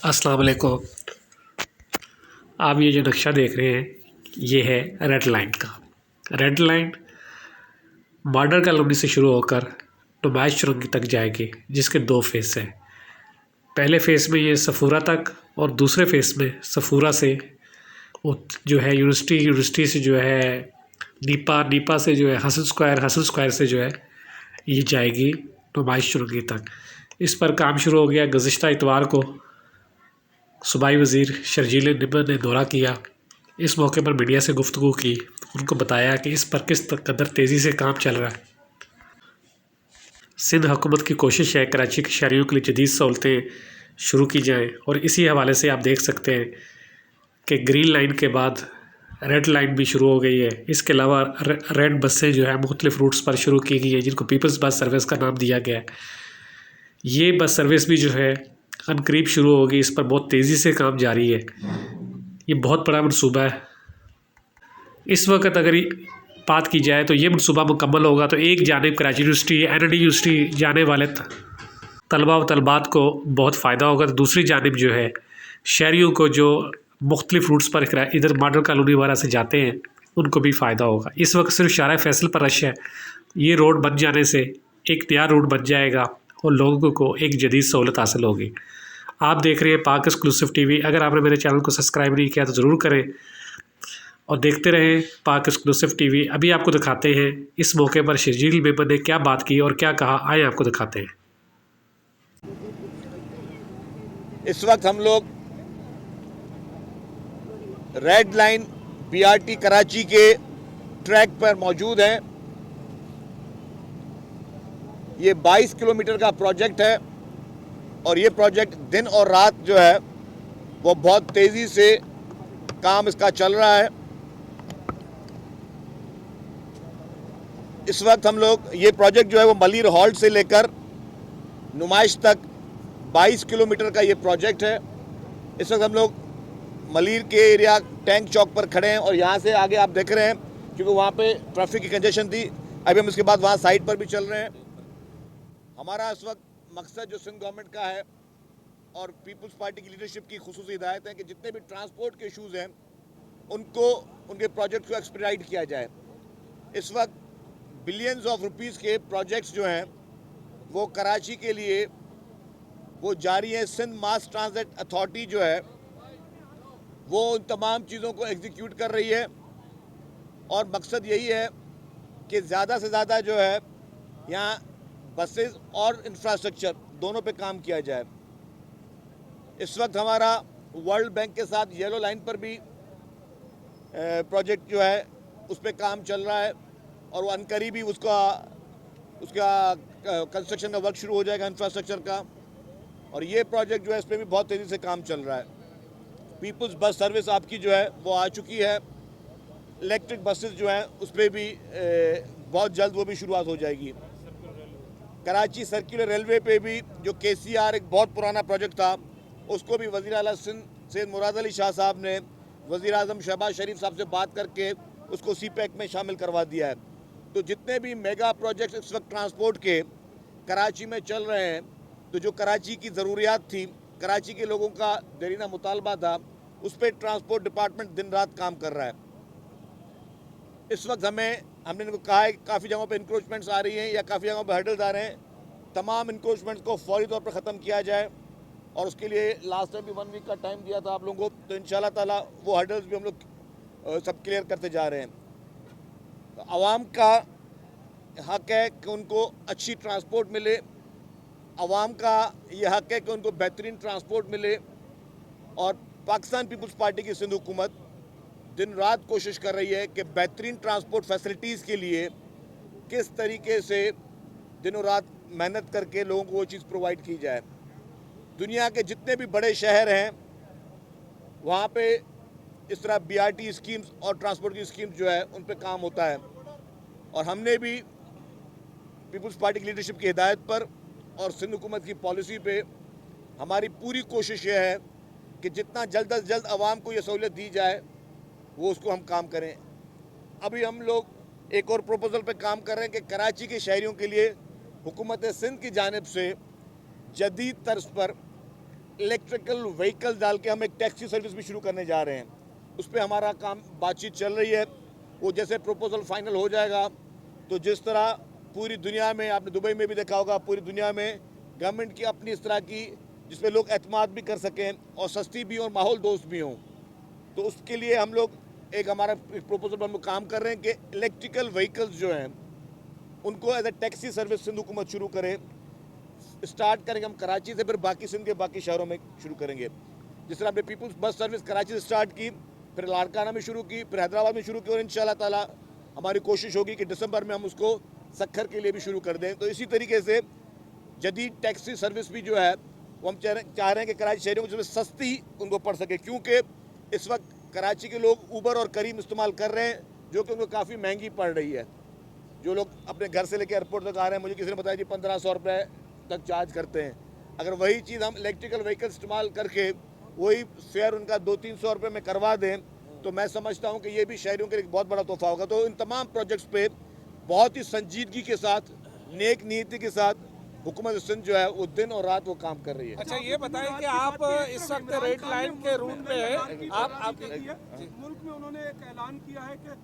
अस्सलाम वालेकुम। आप ये जो नक्शा देख रहे हैं, ये है रेड लाइन का। रेड लाइन मॉडल कॉलोनी से शुरू होकर नुमाइश चुरंगी तक जाएगी, जिसके 2 फ़ेस हैं। पहले फ़ेस में ये सफूरा तक और दूसरे फ़ेस में सफूरा से वो जो है यूनिवर्सिटी से जो है नीपा से जो है हसन स्क्वायर से जो है ये जाएगी नुमाइश चुरंगी तक। इस पर काम शुरू हो गया। गुज़िश्ता इतवार को सूबाई वज़ीर शर्जील निमर ने दौरा किया। इस मौके पर मीडिया से गुफ्तगू की। उनको बताया कि इस पर किस कदर तेज़ी से काम चल रहा है। सिंध हुकूमत की कोशिश है कराची के शहरियों के लिए जदीद सहूलतें शुरू की जाएँ, और इसी हवाले से आप देख सकते हैं कि ग्रीन लाइन के बाद रेड लाइन भी शुरू हो गई है। इसके अलावा रेड बसें जो है मुख्तलिफ़ रूट्स पर शुरू की गई है, जिनको पीपल्स बस सर्विस का नाम दिया गया है। ये बस सर्विस भी जो है अनकरीब शुरू होगी। इस पर बहुत तेज़ी से काम जारी है। ये बहुत बड़ा मनसूबा है। इस वक्त अगर बात की जाए तो ये मनसूबा मुकम्मल होगा तो एक जानिब कराची यूनिवर्सिटी NLD यूनिवर्सिटी जाने वाले तलबा व तलबात को बहुत फ़ायदा होगा, तो दूसरी जानिब जो है शहरियों को जो मुख्तलिफ़ रूट्स पर इधर मॉडल कॉलोनी वगैरह से जाते हैं उनको भी फ़ायदा होगा। इस वक्त सिर्फ शारा फैसल पर रश है। ये रोड बन जाने से एक नया रोड बन जाएगा और लोगों को एक जदीद सहूलत हासिल होगी। आप देख रहे हैं पाक एक्सक्लूसिव TV। अगर आपने मेरे चैनल को सब्सक्राइब नहीं किया तो ज़रूर करें और देखते रहें पाक एक्सक्लूसिव TV। अभी आपको दिखाते हैं इस मौके पर शर्जील निमर ने क्या बात की और क्या कहा। आए आपको दिखाते हैं। इस वक्त हम लोग रेड लाइन BRT कराची के ट्रैक पर मौजूद हैं। ये 22 किलोमीटर का प्रोजेक्ट है और ये प्रोजेक्ट दिन और रात जो है वो बहुत तेज़ी से काम इसका चल रहा है। इस वक्त हम लोग ये प्रोजेक्ट जो है वो मलिर हॉल्ट से लेकर नुमाइश तक 22 किलोमीटर का ये प्रोजेक्ट है। इस वक्त हम लोग मलिर के एरिया टैंक चौक पर खड़े हैं और यहाँ से आगे आप देख रहे हैं क्योंकि वहाँ पे ट्रैफिक की कंजेशन थी। अभी हम इसके बाद वहाँ साइड पर भी चल रहे हैं। हमारा इस वक्त मकसद जो सिंध गवर्नमेंट का है और पीपल्स पार्टी की लीडरशिप की खुसूसी हिदायत है कि जितने भी ट्रांसपोर्ट के इशूज़ हैं उनको उनके प्रोजेक्ट को एक्सपीडाइट किया जाए। इस वक्त बिलियंस ऑफ रुपीज़ के प्रोजेक्ट्स जो हैं वो कराची के लिए वो जारी हैं। सिंध मास ट्रांजिट अथॉरिटी जो है वो उन तमाम चीज़ों को एग्जीक्यूट कर रही है और मकसद यही है कि ज़्यादा से ज़्यादा जो है यहाँ बसेस और इंफ्रास्ट्रक्चर दोनों पे काम किया जाए। इस वक्त हमारा वर्ल्ड बैंक के साथ येलो लाइन पर भी प्रोजेक्ट जो है उस पर काम चल रहा है और वो अनकरीबी उसका कंस्ट्रक्शन का वर्क शुरू हो जाएगा इंफ्रास्ट्रक्चर का। और ये प्रोजेक्ट जो है इस पर भी बहुत तेज़ी से काम चल रहा है। पीपल्स बस सर्विस आपकी जो है वो आ चुकी है। इलेक्ट्रिक बसेस जो हैं उस पर भी बहुत जल्द वो भी शुरुआत हो जाएगी। कराची सर्कुलर रेलवे पे भी जो KCR एक बहुत पुराना प्रोजेक्ट था उसको भी वज़ीर आला सिंध सैयद मुराद अली शाह साहब ने वज़ीर आज़म शहबाज शरीफ साहब से बात करके उसको CPEC में शामिल करवा दिया है। तो जितने भी मेगा प्रोजेक्ट्स इस वक्त ट्रांसपोर्ट के कराची में चल रहे हैं, तो जो कराची की ज़रूरियात थी, कराची के लोगों का देरीना मुतालबा था, उस पर ट्रांसपोर्ट डिपार्टमेंट दिन रात काम कर रहा है। इस वक्त हमने इनको कहा है कि काफ़ी जगहों पे इंक्रोचमेंट्स आ रही हैं या काफ़ी जगहों पे हर्डल्स आ रहे हैं, तमाम इंक्रोचमेंट्स को फौरी तौर पर ख़त्म किया जाए और उसके लिए लास्ट टाइम भी 1 वीक का टाइम दिया था आप लोगों को। तो इंशाल्लाह ताला वो हर्डल्स भी हम लोग सब क्लियर करते जा रहे हैं। तो आवाम का हक है कि उनको अच्छी ट्रांसपोर्ट मिले, आवाम का ये हक है कि उनको बेहतरीन ट्रांसपोर्ट मिले और पाकिस्तान पीपल्स पार्टी की सिंध हुकूमत दिन रात कोशिश कर रही है कि बेहतरीन ट्रांसपोर्ट फैसिलिटीज़ के लिए किस तरीके से दिनों रात मेहनत करके लोगों को वो चीज़ प्रोवाइड की जाए। दुनिया के जितने भी बड़े शहर हैं वहाँ पे इस तरह BRT स्कीम्स और ट्रांसपोर्ट की स्कीम्स जो है उन पे काम होता है और हमने भी पीपल्स पार्टी की लीडरशिप की हिदायत पर और सिंध हुकूमत की पॉलिसी पे हमारी पूरी कोशिश ये है कि जितना जल्द अज जल्द आवाम को ये सहूलियत दी जाए वो उसको हम काम करें। अभी हम लोग एक और प्रपोजल पे काम कर रहे हैं कि कराची के शहरियों के लिए हुकूमत सिंध की जानिब से जदीद तर्ज पर इलेक्ट्रिकल व्हीकल डाल के हम एक टैक्सी सर्विस भी शुरू करने जा रहे हैं। उस पर हमारा काम बातचीत चल रही है। वो जैसे प्रपोजल फाइनल हो जाएगा तो जिस तरह पूरी दुनिया में, आपने दुबई में भी देखा होगा, पूरी दुनिया में गवर्नमेंट की अपनी इस तरह की जिसपे लोग एतमाद भी कर सकें और सस्ती भी और माहौल दोस्त भी हों, तो उसके लिए हम लोग एक हमारा प्रपोजल पर हम लोग काम कर रहे हैं कि इलेक्ट्रिकल व्हीकल्स जो हैं उनको as a taxi service Sindh हुकूमत शुरू करें। स्टार्ट करेंगे हम कराची से, फिर बाकी सिंध के बाकी शहरों में शुरू करेंगे। जिस तरह हमने पीपल्स बस सर्विस कराची से स्टार्ट की, फिर लाड़काना में शुरू की, फिर हैदराबाद में शुरू की, और इंशाल्लाह ताला हमारी कोशिश होगी कि दिसंबर में हम उसको सक्खर के लिए भी शुरू कर दें। तो इसी तरीके से जदीद टैक्सी सर्विस भी जो है वो हम चाह रहे हैं कि कराची शहरों को सस्ती उनको पड़ सके, क्योंकि इस वक्त कराची के लोग ऊबर और करीम इस्तेमाल कर रहे हैं जो कि उनको काफ़ी महंगी पड़ रही है। जो लोग अपने घर से लेकर एयरपोर्ट तक आ रहे हैं, मुझे किसी ने बताया जी 1500 रुपये तक चार्ज करते हैं। अगर वही चीज़ हम इलेक्ट्रिकल व्हीकल इस्तेमाल करके वही फेयर उनका 200-300 रुपये में करवा दें तो मैं समझता हूँ कि ये भी शहरियों के लिए बहुत बड़ा तोहफा होगा। तो इन तमाम प्रोजेक्ट्स पे बहुत ही संजीदगी के साथ, नेक नीति के साथ हुकूमत सिंध जो है वो दिन और रात वो काम कर रही है। अच्छा ये बताएं कि आप इस वक्त रेड लाइन के रूट पे हैं, आप मुल्क में उन्होंने एक ऐलान किया है कि